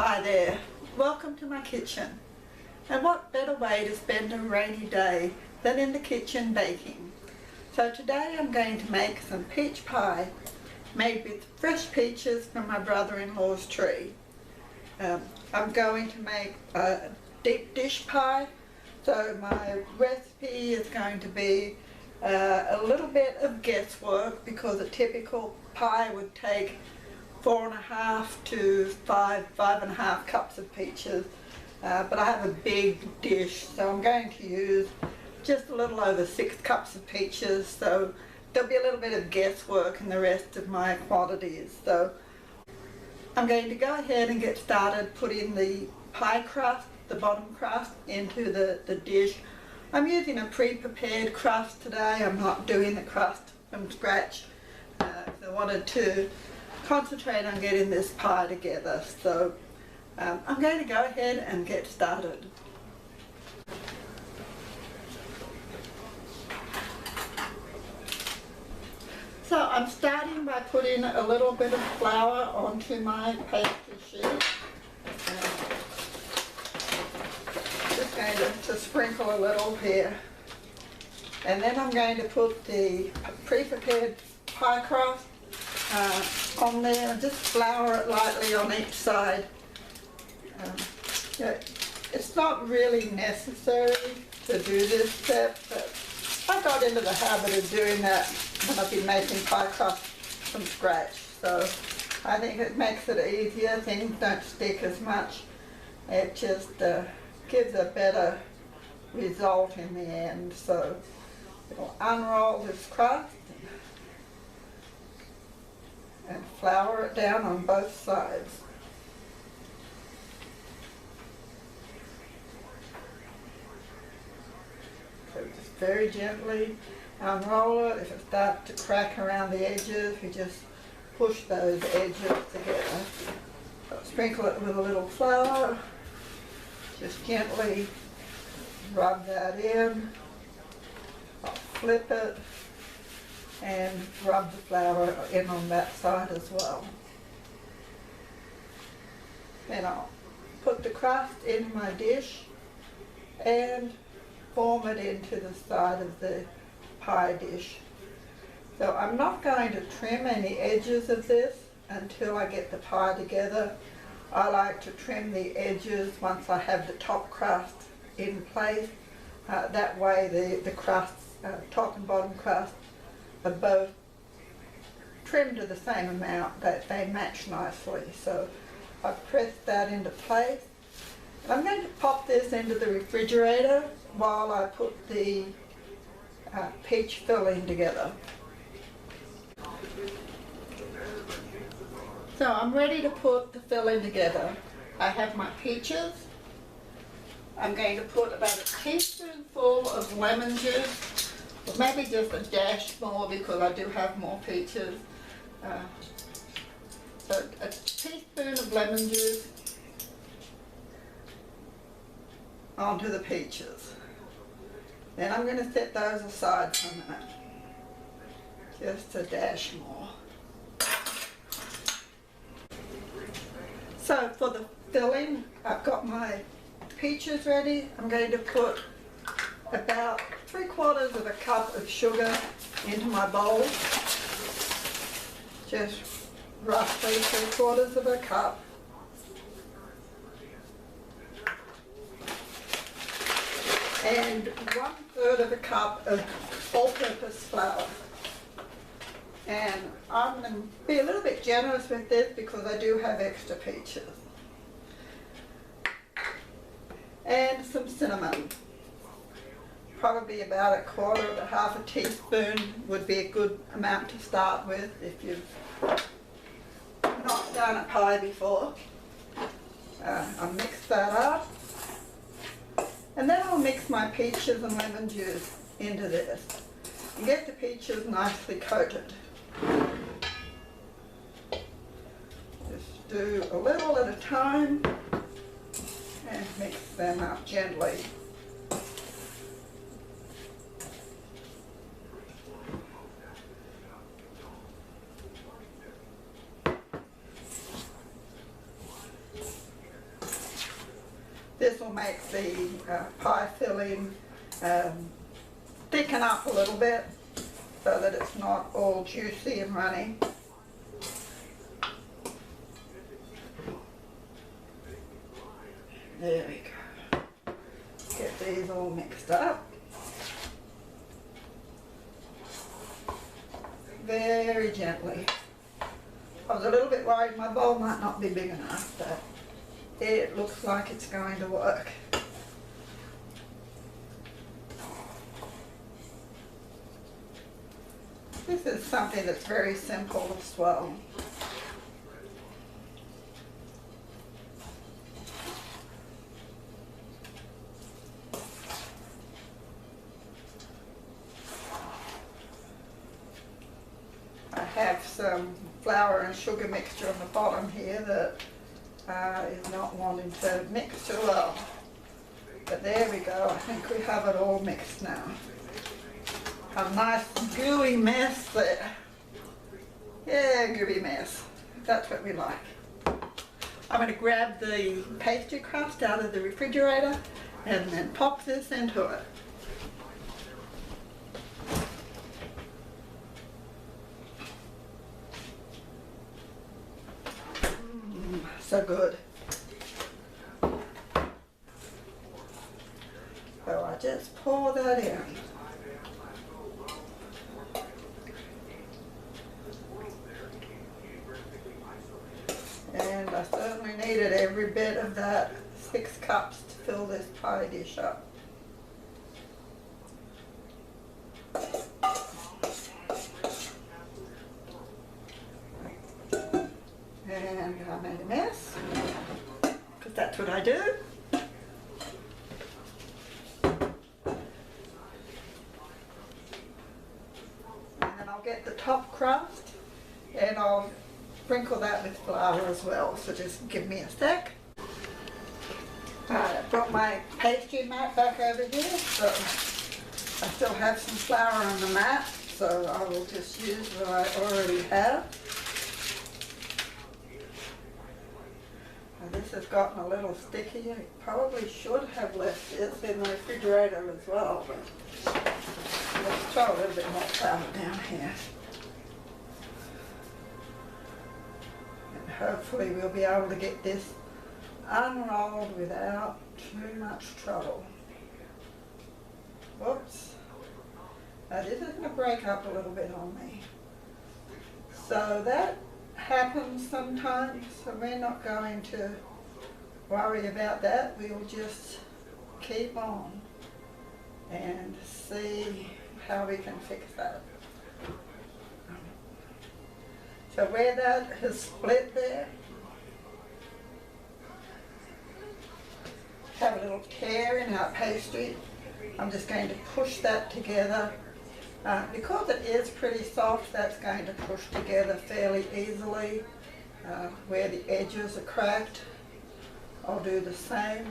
Hi there, welcome to my kitchen. And what better way to spend a rainy day than in the kitchen baking. So today I'm going to make some peach pie made with fresh peaches from my brother-in-law's tree. I'm going to make a deep dish pie, so my recipe is going to be a little bit of guesswork because a typical pie would take 4.5 to 5.5 cups of peaches, but I have a big dish, so I'm going to use just a little over 6 cups of peaches, so there'll be a little bit of guesswork in the rest of my quantities. So I'm going to go ahead and get started putting the pie crust, the bottom crust, into the dish. I'm using a pre-prepared crust today. I'm not doing the crust from scratch. I wanted to concentrate on getting this pie together. So I'm going to go ahead and get started. So I'm starting by putting a little bit of flour onto my pastry sheet. Just going to sprinkle a little here. And then I'm going to put the pre-prepared pie crust on there, just flour it lightly on each side. It's not really necessary to do this step, but I got into the habit of doing that when I've been making pie crust from scratch. So I think it makes it easier, things don't stick as much. It just gives a better result in the end. So we'll unroll this crust and flour it down on both sides. So just very gently unroll it. If it starts to crack around the edges, you just push those edges together. So sprinkle it with a little flour. Just gently rub that in. I'll flip it and rub the flour in on that side as well. Then I'll put the crust in my dish and form it into the side of the pie dish. So I'm not going to trim any edges of this until I get the pie together. I like to trim the edges once I have the top crust in place. That way the crusts, top and bottom crust, are both trimmed to the same amount, that they match nicely. So I've pressed that into place. I'm going to pop this into the refrigerator while I put the peach filling together. So I'm ready to put the filling together. I have my peaches. I'm going to put about a teaspoonful of lemon juice, or maybe just a dash more because I do have more peaches. So a teaspoon of lemon juice onto the peaches. Then I'm going to set those aside for a minute. Just a dash more. So for the filling, I've got my peaches ready. I'm going to put about 3/4 cup of sugar into my bowl. Just roughly 3/4 cup. And 1/3 cup of all-purpose flour. And I'm going to be a little bit generous with this because I do have extra peaches. And some cinnamon. Probably about 1/4 to 1/2 teaspoon would be a good amount to start with if you've not done a pie before. I'll mix that up. And then I'll mix my peaches and lemon juice into this and get the peaches nicely coated. Just do a little at a time and mix them up gently. make the pie filling thicken up a little bit so that it's not all juicy and runny. There we go. Get these all mixed up. Very gently. I was a little bit worried my bowl might not be big enough, but it looks like it's going to work. This is something that's very simple as well. I have some flour and sugar mixture on the bottom here that is not wanting to mix too well. But there we go, I think we have it all mixed now. A nice gooey mess there. Yeah, gooey mess. That's what we like. I'm going to grab the pastry crust out of the refrigerator and then pop this into it. So good. So I just pour that in. And I certainly needed every bit of that 6 cups to fill this pie dish up. And I made a mess, because that's what I do. And then I'll get the top crust and I'll sprinkle that with flour as well, so just give me a sec. I brought my pastry mat back over here, so I still have some flour on the mat, so I will just use what I already have. This has gotten a little sticky. I probably should have left this in the refrigerator as well, but let's throw a little bit more flour down here. And hopefully we'll be able to get this unrolled without too much trouble. Whoops. Now this is going to break up a little bit on me. So that happens sometimes, so we're not going to worry about that. We'll just keep on and see how we can fix that. So where that has split there, have a little tear in our pastry. I'm just going to push that together. Because it is pretty soft, that's going to push together fairly easily. Where the edges are cracked, I'll do the same.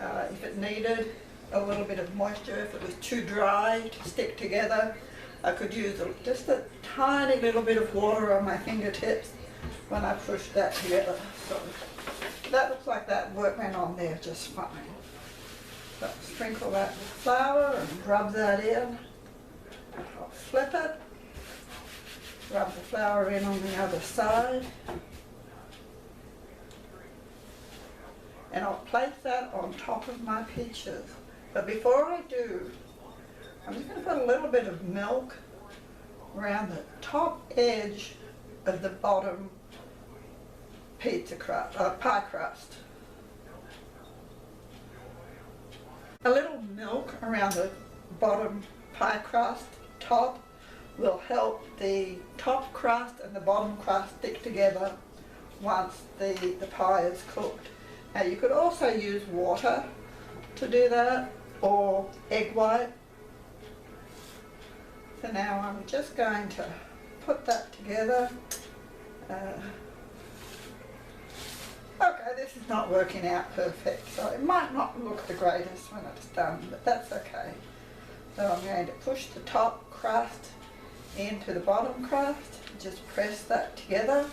If it needed a little bit of moisture, if it was too dry to stick together, I could use just a tiny little bit of water on my fingertips when I push that together. So that looks like that went on there just fine. So sprinkle that with flour and rub that in. I'll flip it, rub the flour in on the other side, and I'll place that on top of my peaches. But before I do, I'm just going to put a little bit of milk around the top edge of the bottom pizza crust, pie crust. A little milk around the bottom pie crust top will help the top crust and the bottom crust stick together once the pie is cooked. Now you could also use water to do that, or egg white. So now I'm just going to put that together. Okay, this is not working out perfect, so it might not look the greatest when it's done, but that's okay. So I'm going to push the top crust into the bottom crust, just press that together.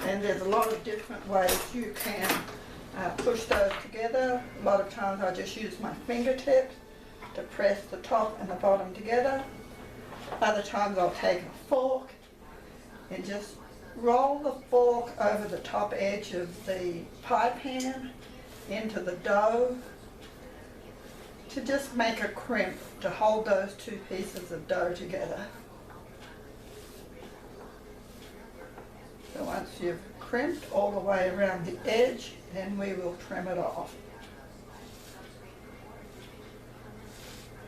And there's a lot of different ways you can push those together. A lot of times I just use my fingertips to press the top and the bottom together. Other times I'll take a fork and just roll the fork over the top edge of the pie pan into the dough to just make a crimp to hold those two pieces of dough together. So once you've crimped all the way around the edge, then we will trim it off.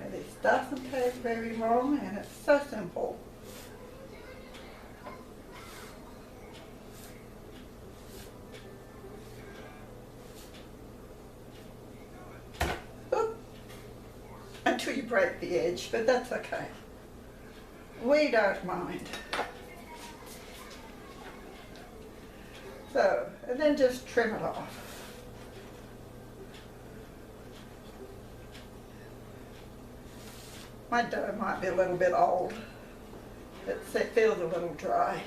And this doesn't take very long, and it's so simple. Oop. Until you break the edge, but that's okay. We don't mind. So, and then just trim it off. My dough might be a little bit old. It feels a little dry.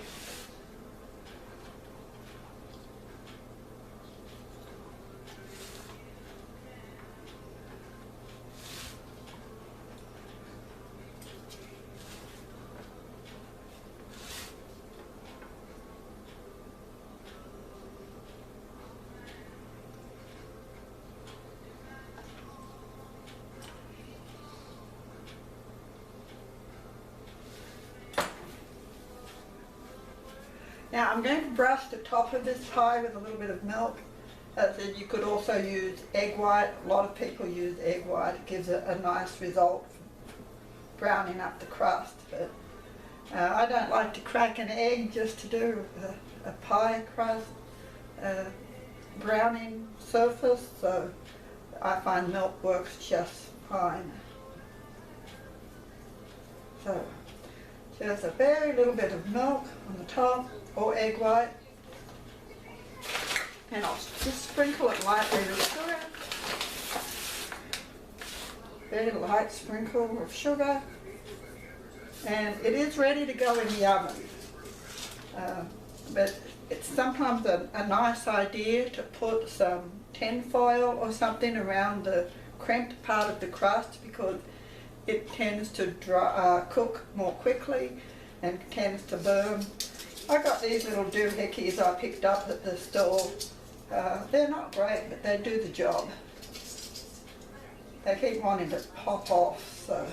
Now I'm going to brush the top of this pie with a little bit of milk. As I said, you could also use egg white. A lot of people use egg white. It gives a nice result for browning up the crust. But I don't like to crack an egg just to do a pie crust browning surface, so I find milk works just fine. So just a very little bit of milk on the top, or egg white, and I'll just sprinkle it lightly with sugar. Very light sprinkle of sugar, and it is ready to go in the oven. But it's sometimes a nice idea to put some tin foil or something around the crimped part of the crust, because it tends to cook more quickly and tends to burn. I got these little doohickeys I picked up at the store. They're not great, but they do the job. They keep wanting to pop off, so.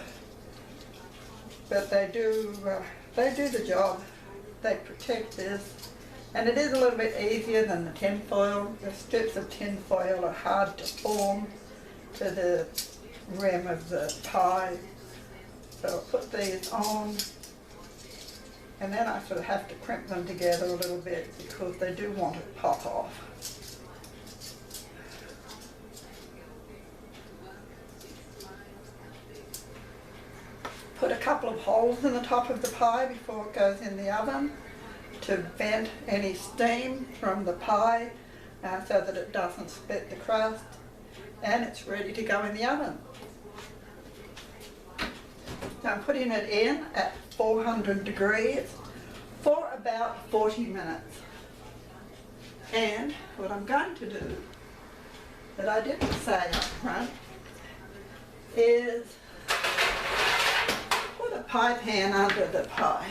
But they do the job. They protect this. And it is a little bit easier than the tin foil. The strips of tin foil are hard to form to the rim of the pie. So I'll put these on, and then I sort of have to crimp them together a little bit because they do want to pop off. Put a couple of holes in the top of the pie before it goes in the oven to vent any steam from the pie so that it doesn't split the crust, and it's ready to go in the oven. So I'm putting it in at 400 degrees for about 40 minutes. And what I'm going to do, that I didn't say up front, is put a pie pan under the pie.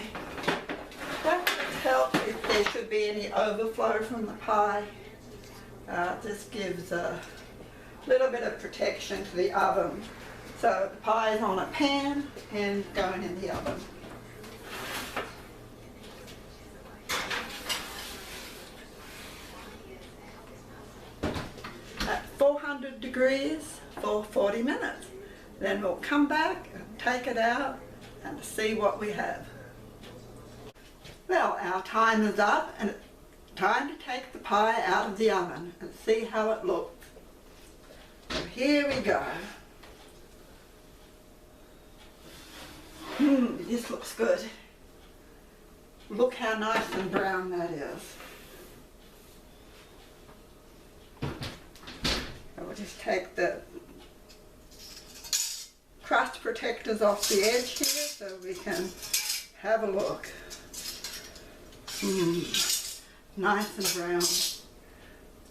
That helps if there should be any overflow from the pie. This gives a little bit of protection to the oven. So the pie is on a pan and going in the oven. At 400 degrees for 40 minutes. Then we'll come back and take it out and see what we have. Well, our time is up, and it's time to take the pie out of the oven and see how it looks. So here we go. This looks good. Look how nice and brown that is. I will just take the crust protectors off the edge here so we can have a look. nice and brown.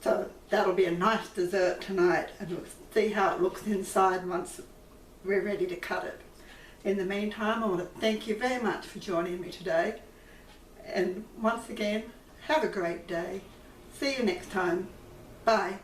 So that'll be a nice dessert tonight, and we'll see how it looks inside once we're ready to cut it. In the meantime, I want to thank you very much for joining me today. And once again, have a great day. See you next time. Bye.